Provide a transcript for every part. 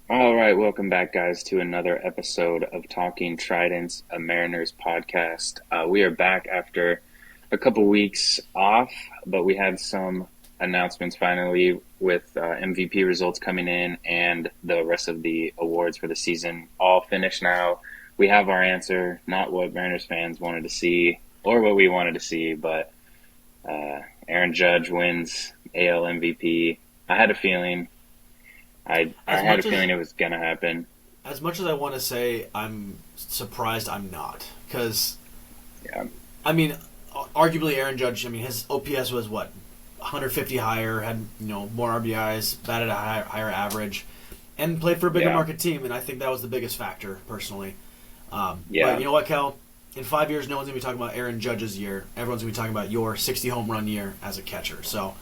All right, welcome back, guys, to another episode of Talking Tridents, a Mariners podcast. We are back after a couple weeks off, but we had some announcements finally with MVP results coming in and the rest of the awards for the season all finished now. We have our answer, not what Mariners fans wanted to see or what we wanted to see, but Aaron Judge wins AL MVP. I had a feeling. I As had a much as feeling it was gonna happen. as much as I want to say I'm surprised, I'm not. Because Yeah. I mean, arguably Aaron Judge. I mean, his OPS was what 150 higher, had more RBIs, batted a higher average, and played for a bigger Yeah. market team. And I think that was the biggest factor personally. But Yeah. you know what, Cal? In 5 years, no one's gonna be talking about Aaron Judge's year. Everyone's gonna be talking about your 60 home run year as a catcher. So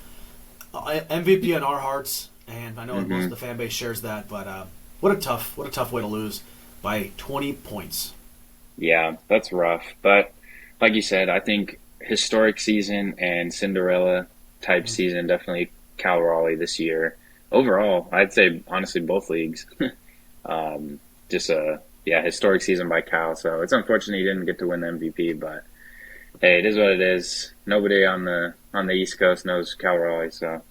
MVP in our hearts, and I know most of hmm the fan base shares that. But what a tough way to lose by 20 points. Yeah, that's rough. But like you said, I think historic season and Cinderella type Mhm. season definitely Cal Raleigh this year. Overall, I'd say honestly both leagues. Just a historic season by Cal. So it's unfortunate he didn't get to win the MVP, but hey, it is what it is. Nobody on the East Coast knows Cal Raleigh, so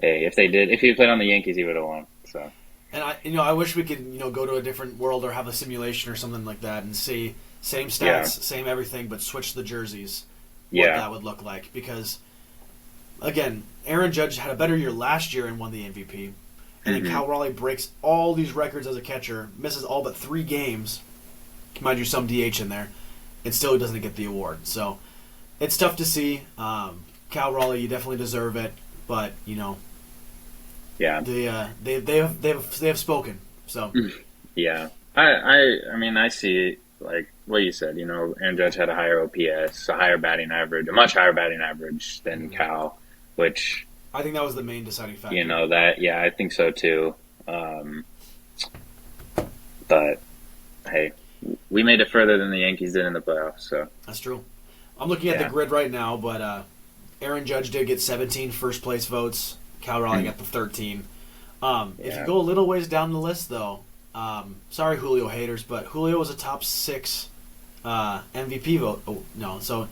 hey, if he had played on the Yankees, he would have won. So And I wish we could, go to a different world or have a simulation or something like that and see same yeah, stats, same everything, but switch the jerseys. What yeah. that would look like, because again, Aaron Judge had a better year last year and won the MVP, and then hmm Cal Raleigh breaks all these records as a catcher, misses all but 3 games, mind you, some DH in there, and still doesn't get the award. So it's tough to see. Cal Raleigh, you definitely deserve it, but Yeah. they have spoken. So Yeah. I mean, I see, like, what you said, Aaron Judge had a higher OPS, a higher batting average, a much higher batting average than mhm. Cal, which, I think that was the main deciding factor. yeah, I think so too. Um, but, hey, we made it further than the Yankees did in the playoffs, so, That's true. I'm looking at the yeah. grid right now, but Aaron Judge did get 17 first place votes. Cal Raleigh Mm, got the 13. If you yeah. go a little ways down the list, though, sorry Julio haters, but Julio was a top 6 MVP vote. Oh, no, so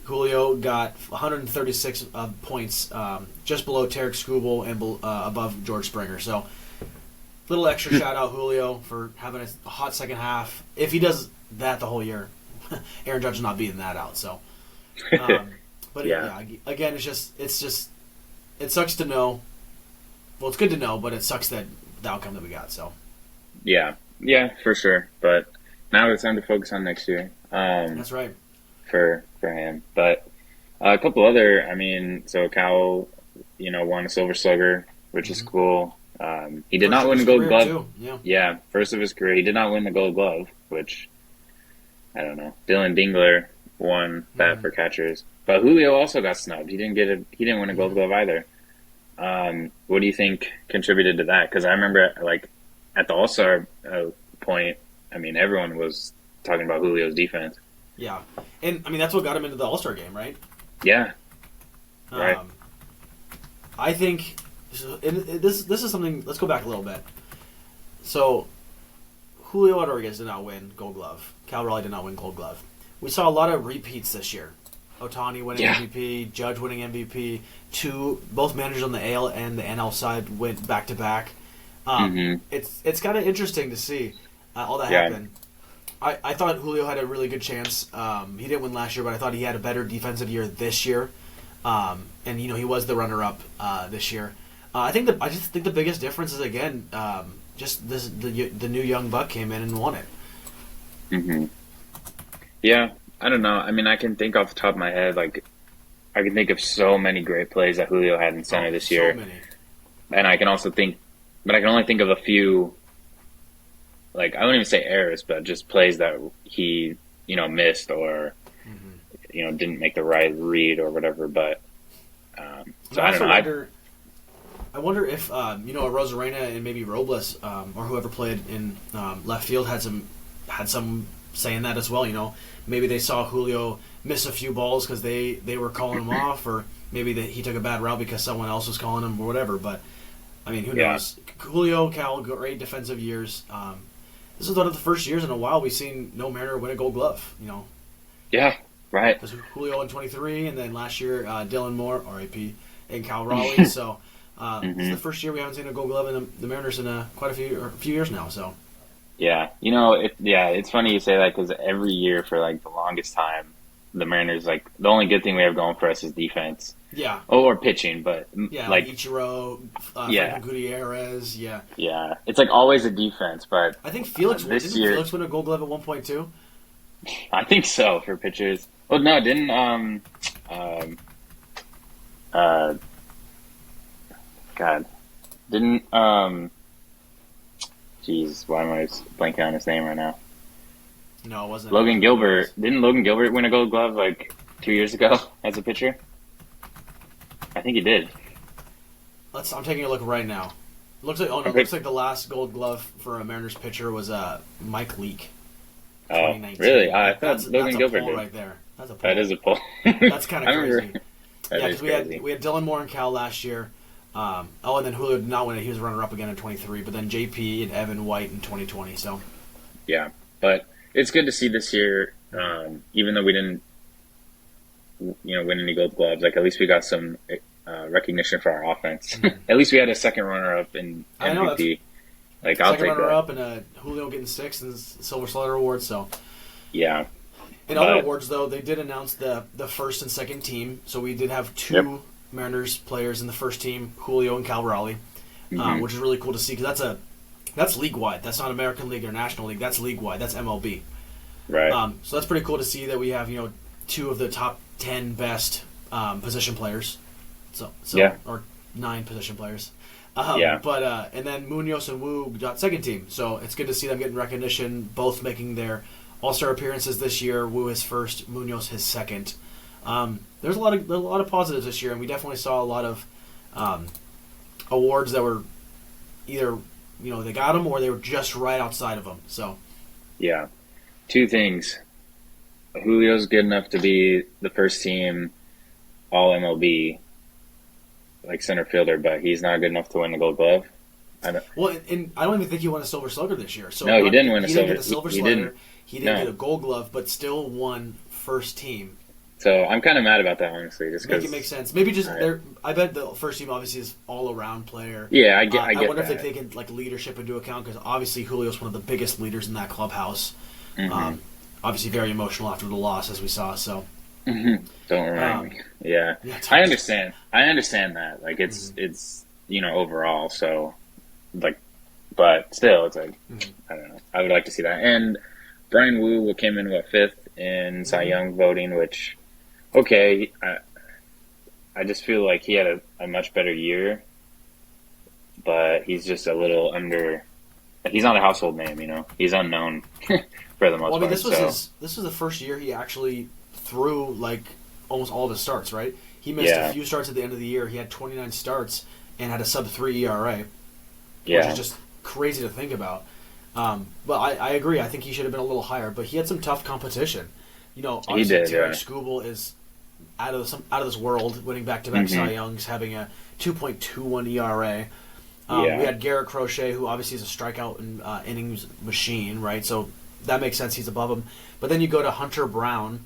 Julio got 136 points, just below Tarek Skubal and above George Springer. So little extra shout out Julio for having a hot second half. If he does that the whole year, Aaron Judge is not beating that out. So, um, but Yeah. yeah, again, it's just it sucks to know. Well, it's good to know, but it sucks that the outcome that we got. So Yeah. Yeah, for sure. But now it's time to focus on next year. that's right. For him. But a couple other, I mean, so Cal, won a Silver Slugger, which is Hmm. cool. He did First not of win the his Gold career Glove. too. Yeah. Yeah, first of his career. He did not win the Gold Glove, which I don't know. Dylan Dingler won that Hmm. for catchers, but Julio also got snubbed. He didn't get it. He didn't win a Gold Hmm. Glove either. What do you think contributed to that? Because I remember, like, at the All Star point, I mean, everyone was talking about Julio's defense. Yeah, and I mean that's what got him into the All Star game, right? Yeah, right. Um, I think so, this is something. Let's go back a little bit. So Julio Rodriguez did not win Gold Glove. Cal Raleigh did not win Gold Glove. We saw a lot of repeats this year. Otani winning Yeah. MVP, Judge winning MVP. Both managers on the AL and the NL side went back to back. hmm It's kind of interesting to see all that Yeah. happen. I thought Julio had a really good chance. He didn't win last year, but I thought he had a better defensive year this year. And he was the runner-up this year. I just think the biggest difference is again just the new young buck came in and won it. hmm Yeah, I don't know. I mean, I can think off the top of my head, like, I can think of so many great plays that Julio had in center Oh, this so year, many. and I can also think, but I can only think of a few. Like, I wouldn't even say errors, but just plays that he, missed or Hmm. didn't make the right read or whatever. But And so I I don't also know. wonder if a Rosarena and maybe Robles or whoever played in left field had some saying that as well. Maybe they saw Julio miss a few balls because they were calling him off, or maybe he took a bad route because someone else was calling him or whatever. But I mean, who Yeah. knows? Julio, Cal, great defensive years. This is one of the first years in a while we've seen no Mariner win a Gold Glove. Yeah. Right. Because Julio in 23, and then last year Dylan Moore, R.I.P., and Cal Raleigh. So this is the first year we haven't seen a Gold Glove in the Mariners in quite a few years now. So Yeah. It's funny you say that because every year for like the longest time, the Mariners, like, the only good thing we have going for us is defense. yeah, Or pitching, but like Ichiro, Franklin Gutierrez. Yeah, yeah, it's like always a defense. But I think Felix this didn't year, Felix win a Gold Glove at one point too. I think so for pitchers. Well, no, didn't God, didn't Jeez, why am I blanking on his name right now? No, it wasn't Logan Gilbert. Didn't Logan Gilbert win a Gold Glove like 2 years ago as a pitcher? I think he did. I'm taking a look right now. Looks like looks like the last Gold Glove for a Mariners pitcher was Mike Leake. Oh, really? I thought Logan Gilbert did. did. Right there. That's a pull. That is a pull. That's kind of crazy. That Yeah, is because crazy. we had Dylan Moore and Cal last year. And then Julio did not win it. He was runner-up again in 23. But then JP and Evan White in 2020. So Yeah, but it's good to see this year, even though we didn't, win any Gold Gloves. Like, at least we got some recognition for our offense. At least we had a second runner-up in I know, MVP. Like, I'll second take that. runner-up and Julio getting 6th and Silver Slugger Award. So Yeah. in other awards, though, they did announce the first and second team. So we did have two Mariners players in the first team, Julio and Cal Raleigh, which is really cool to see because that's league-wide. That's not American League or National League. That's league-wide. That's MLB. Right. So that's pretty cool to see that we have, two of the top 10 best position players. So Yeah. Or 9 position players. Yeah. But and then Munoz and Wu got second team. So it's good to see them getting recognition, both making their All-Star appearances this year. Wu his first, Munoz his second. There's a lot of positives this year, and we definitely saw a lot of awards that were either they got them or they were just right outside of them. So Yeah. Two things. Julio's good enough to be the first team All MLB, like center fielder, but he's not good enough to win the Gold Glove. Well, and I don't even think he won a Silver Slugger this year. So No, he didn't win a He Silver. didn't get a Silver He Slugger. didn't. He didn't No. get a Gold Glove, but still won first team. So I'm kind of mad about that, honestly, just Make because. it make sense. Maybe just Right. I bet the first team obviously is all around player. Yeah, I get I wonder that. if they take like leadership into account because obviously Julio's one of the biggest leaders in that clubhouse. Mm-hmm. Obviously very emotional after the loss, as we saw. So Don't remind me. Yeah, yeah, I understand. I understand that. Like, it's overall. So, like, but still, it's like I don't know. I would like to see that. And Brian Wu came in 5th in Cy Young voting, which okay. I just feel like he had a much better year, but he's just a little under. He's not a household name, He's unknown for the most Well, I mean, part. this was the first year he actually threw like almost all of his starts. Right, he missed a few starts at the end of the year. He had 29 starts and had a sub-3 ERA, which is just crazy to think about. But I agree. I think he should have been a little higher. But he had some tough competition. Obviously he did. Terry Skubal is out of this world, winning back-to-back Cy Youngs, having a 2.21 ERA. We had Garrett Crochet, who obviously is a strikeout and innings machine, right? So that makes sense. He's above him. But then you go to Hunter Brown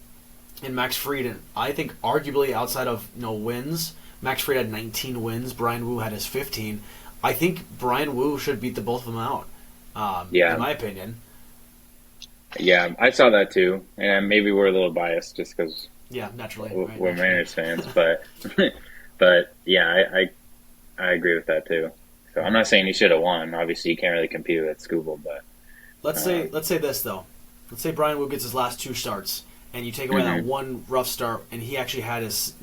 and Max Fried, and I think arguably outside of wins, Max Fried had 19 wins. Brian Wu had his 15. I think Brian Wu should beat the both of them out. In my opinion. Yeah, I saw that too, and maybe we're a little biased just because naturally we're Mariners fans, but yeah, I agree with that too. So I'm not saying he should have won. Obviously, you can't really compete with Skubal, but let's say this though. Let's say Brian Wu gets his last 2 starts, and you take away that one rough start, and he actually had his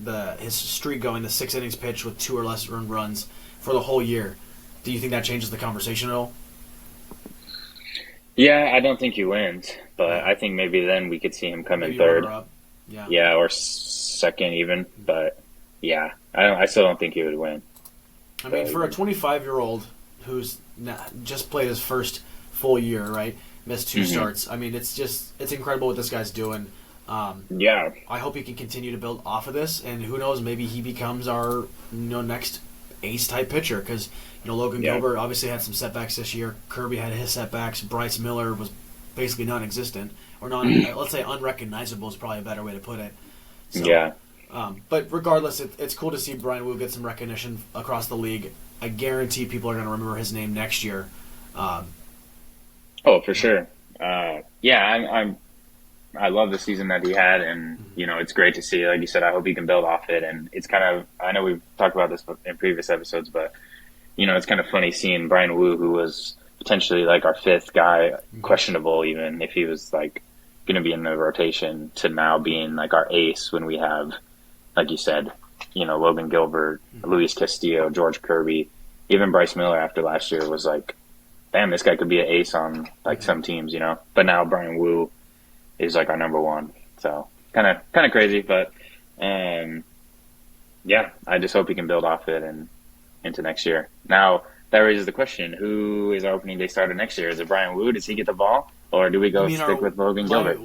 streak going, the 6 innings pitch with 2 or less earned runs for the whole year. Do you think that changes the conversation at all? Yeah, I don't think he wins, but I think maybe then we could see him come in third. Yeah, or second even. But yeah, I still don't think he would win. I mean, for a 25-year-old who's just played his first full year, right? Missed 2 starts. I mean, it's incredible what this guy's doing. Yeah. I hope he can continue to build off of this, and who knows, maybe he becomes our next ace-type pitcher because, Logan Gilbert obviously had some setbacks this year. Kirby had his setbacks. Bryce Miller was basically non-existent. Or let's say unrecognizable is probably a better way to put it. So, yeah. But regardless, it's cool to see Brian Wu get some recognition across the league. I guarantee people are going to remember his name next year. Oh, for sure. I love the season that he had, and it's great to see. Like you said, I hope he can build off it. And it's kind of, I know we've talked about this in previous episodes, but it's kind of funny seeing Brian Wu, who was potentially like our fifth guy, questionable even if he was like going to be in the rotation, to now being like our ace when we have, like you said, Logan Gilbert, Luis Castillo, George Kirby, even Bryce Miller after last year was like, damn, this guy could be an ace on like some teams, But now Brian Wu is like our number one. So kind of crazy, but I just hope he can build off it and into next year. Now that raises the question: who is our opening day starter next year? Is it Brian Wu? Does he get the ball, or do we stick with Logan Gilbert?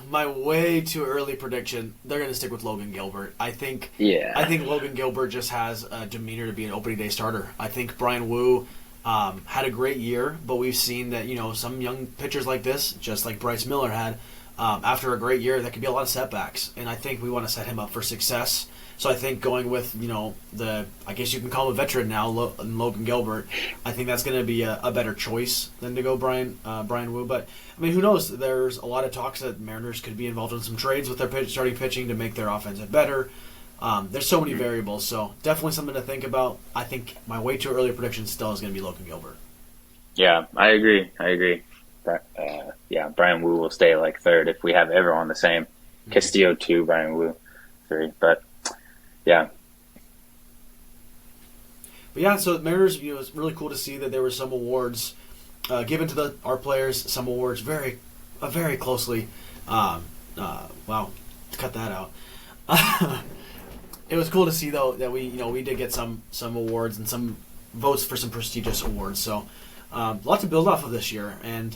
My way too early prediction: they're going to stick with Logan Gilbert. I think Logan Gilbert just has a demeanor to be an opening day starter. I think Brian Wu had a great year, but we've seen that some young pitchers like this, just like Bryce Miller had, after a great year, that could be a lot of setbacks. And I think we want to set him up for success. So I think going with I guess you can call him a veteran now, Logan Gilbert. I think that's going to be a better choice than to go Brian Wu. But I mean, who knows? There's a lot of talks that Mariners could be involved in some trades with their starting pitching to make their offense better. There's so many variables, so definitely something to think about. I think my way too early prediction still is going to be Logan Gilbert. Yeah, I agree. But, Brian Wu will stay like third if we have everyone the same. Castillo 2, Brian Wu 3. But yeah. But yeah, so Mariners, it's really cool to see that there were some awards given to our players. Some awards very closely. Wow, cut that out. It was cool to see though that we did get some awards and some votes for some prestigious awards. So a lot to build off of this year, and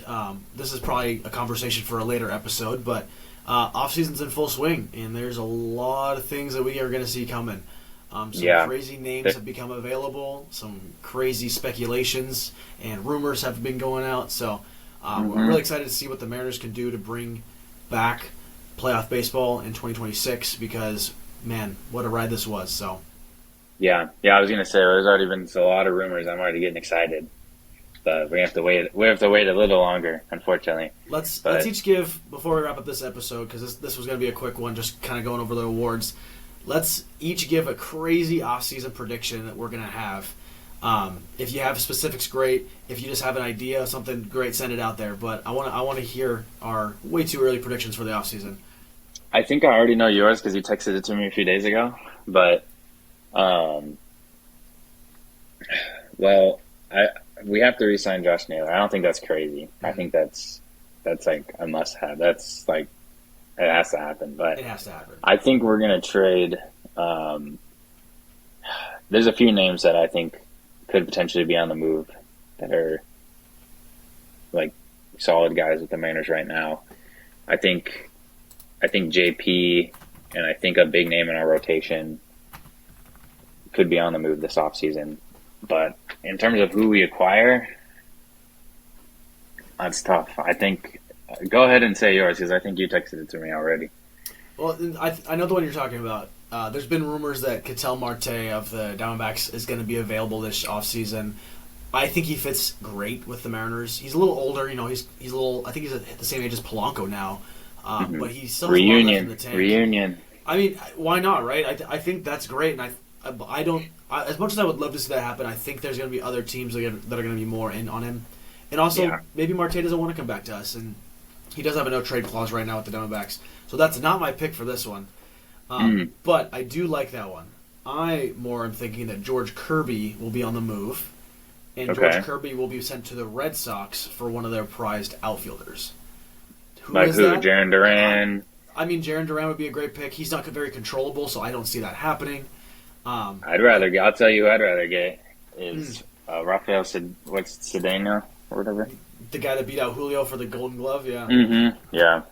this is probably a conversation for a later episode. But off season's in full swing, and there's a lot of things that we are going to see coming. Some crazy names have become available. Some crazy speculations and rumors have been going out. So I'm really excited to see what the Mariners can do to bring back playoff baseball in 2026 because, man, what a ride this was. So, I was going to say there's already been a lot of rumors. I'm already getting excited, but we have to wait. We have to wait a little longer, unfortunately. Let's each give, before we wrap up this episode, because this was going to be a quick one, just kind of going over the awards. Let's each give a crazy off-season prediction that we're going to have. If you have specifics, great. If you just have an idea of something, great, send it out there. But I want to hear our way too early predictions for the off-season. I think I already know yours because you texted it to me a few days ago. But, we have to re-sign Josh Naylor. I don't think that's crazy. I think that's like a must-have. That's like it has to happen. But it has to happen. I think we're gonna trade. There's a few names that I think could potentially be on the move that are like solid guys with the Mariners right now. I think JP and I think a big name in our rotation could be on the move this offseason. But in terms of who we acquire, that's tough. I think go ahead and say yours because I think you texted it to me already. Well, I know the one you're talking about. There's been rumors that Ketel Marte of the Diamondbacks is going to be available this offseason. I think he fits great with the Mariners. He's a little older, he's a little. I think he's at the same age as Polanco now, but he still has a lot left in the tank. Reunion. I mean, why not, right? I think that's great, and I don't. As much as I would love to see that happen, I think there's going to be other teams that are going to be more in on him, and also maybe Marte doesn't want to come back to us, and he does have a no trade clause right now with the Diamondbacks, so that's not my pick for this one. But I do like that one. I more am thinking that George Kirby will be on the move, and George Kirby will be sent to the Red Sox for one of their prized outfielders. Who is that? Jarren Duran. I mean, Jarren Duran would be a great pick. He's not very controllable, so I don't see that happening. I'll tell you who I'd rather get is Rafael Cedeno or whatever. The guy that beat out Julio for the Golden Glove, yeah. Mm-hmm. Yeah.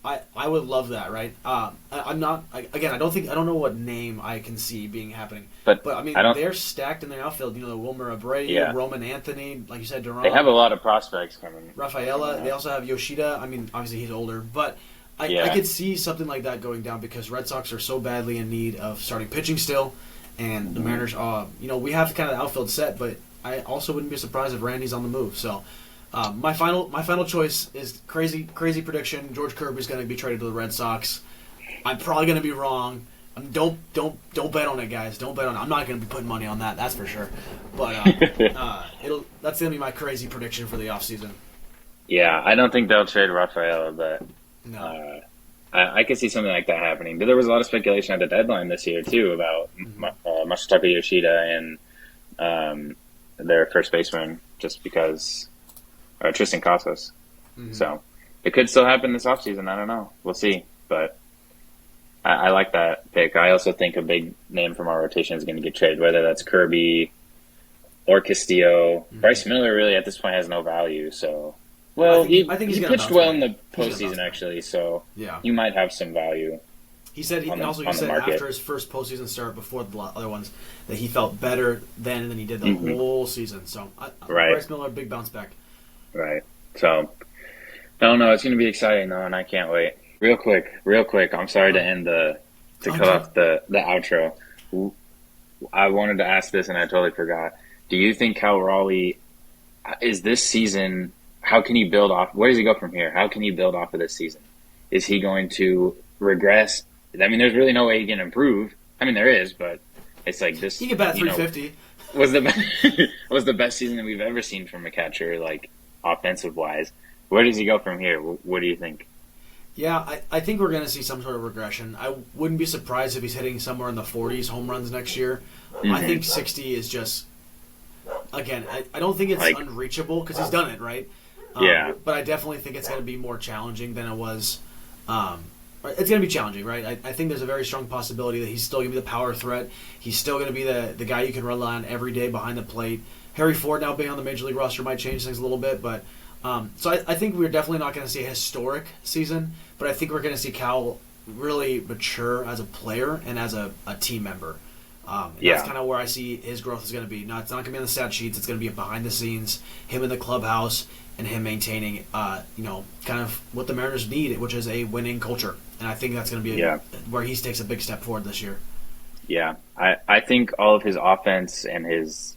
I would love that, right? I'm not again. I don't know what name I can see being happening, but I mean they're stacked in their outfield. You know, Wilmer Abreu, yeah. Roman Anthony, like you said, Duran. They have a lot of prospects coming. Rafaela. They also have Yoshida. I mean, obviously he's older, but I could see something like that going down because Red Sox are so badly in need of starting pitching still, and the Mariners. You know, we have kind of the outfield set, but I also wouldn't be surprised if Randy's on the move. So. My final choice is crazy prediction. George Kirby's going to be traded to the Red Sox. I'm probably going to be wrong. Don't bet on it, guys. Don't bet on it. I'm not going to be putting money on that. That's for sure. But that's going to be my crazy prediction for the offseason. Yeah, I don't think they'll trade Rafaela, but no. I could see something like that happening. But there was a lot of speculation at the deadline this year too about Masataka Yoshida and their first baseman, just because. Or Tristan Casas. Mm-hmm. So it could still happen this offseason. I don't know. We'll see. But I like that pick. I also think a big name from our rotation is going to get traded, whether that's Kirby or Castillo. Mm-hmm. Bryce Miller really at this point has no value. So, well, I think he pitched well in the postseason actually. So yeah. You might have some value. He said after his first postseason start before the other ones that he felt better then than he did the whole season. So Bryce Miller, big bounce back. Right. So, I don't know. It's going to be exciting, though, and I can't wait. Real quick. I'm sorry to cut off the outro. I wanted to ask this, and I totally forgot. Do you think Cal Raleigh is this season, how can he build off? Where does he go from here? How can he build off of this season? Is he going to regress? I mean, there's really no way he can improve. I mean, there is, but it's like this. He could bat 350. Was the best season that we've ever seen from a catcher, like, offensive wise. Where does he go from here? What do you think? Yeah, I think we're going to see some sort of regression. I wouldn't be surprised if he's hitting somewhere in the 40s home runs next year. Mm-hmm. I think 60 is just, again, I don't think it's unreachable because he's done it, right? Yeah. But I definitely think it's going to be more challenging than it was. It's going to be challenging, right? I think there's a very strong possibility that he's still going to be the power threat. He's still going to be the guy you can rely on every day behind the plate. Harry Ford now being on the Major League roster might change things a little bit, but so I think we're definitely not going to see a historic season, but I think we're going to see Cal really mature as a player and as a team member. That's kind of where I see his growth is going to be. It's not going to be on the stat sheets. It's going to be behind the scenes, him in the clubhouse, and him maintaining, kind of what the Mariners need, which is a winning culture. And I think that's going to be where he takes a big step forward this year. Yeah, I think all of his offense and his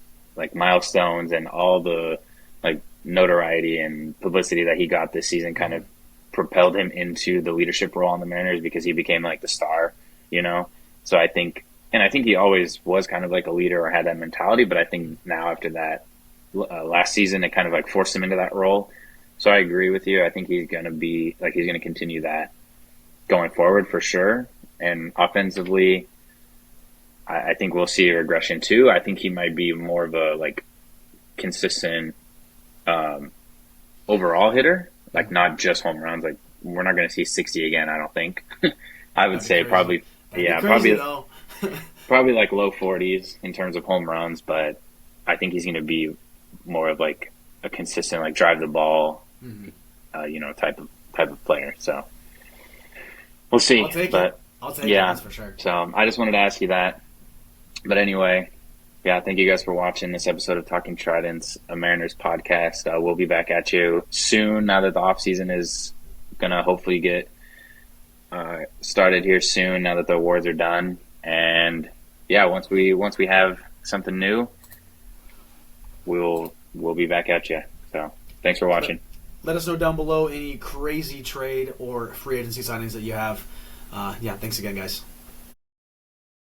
milestones and all the notoriety and publicity that he got this season kind of propelled him into the leadership role on the Mariners because he became the star, So I think he always was kind of like a leader or had that mentality, but I think now after that last season, it kind of forced him into that role. So I agree with you. I think he's going to be he's going to continue that going forward for sure. And offensively, I think we'll see a regression too. I think he might be more of a consistent overall hitter, not just home runs. We're not going to see 60 again, I don't think. I would say probably probably low 40s in terms of home runs, but I think he's going to be more of a consistent drive the ball type of player. So we'll see. I'll take it, that's for sure. So I just wanted to ask you that. But anyway, thank you guys for watching this episode of Talking Tridents, a Mariners podcast. We'll be back at you soon now that the off season is going to hopefully get started here soon now that the awards are done. And once we have something new, we'll be back at you. So thanks for watching. Let us know down below any crazy trade or free agency signings that you have. Thanks again, guys.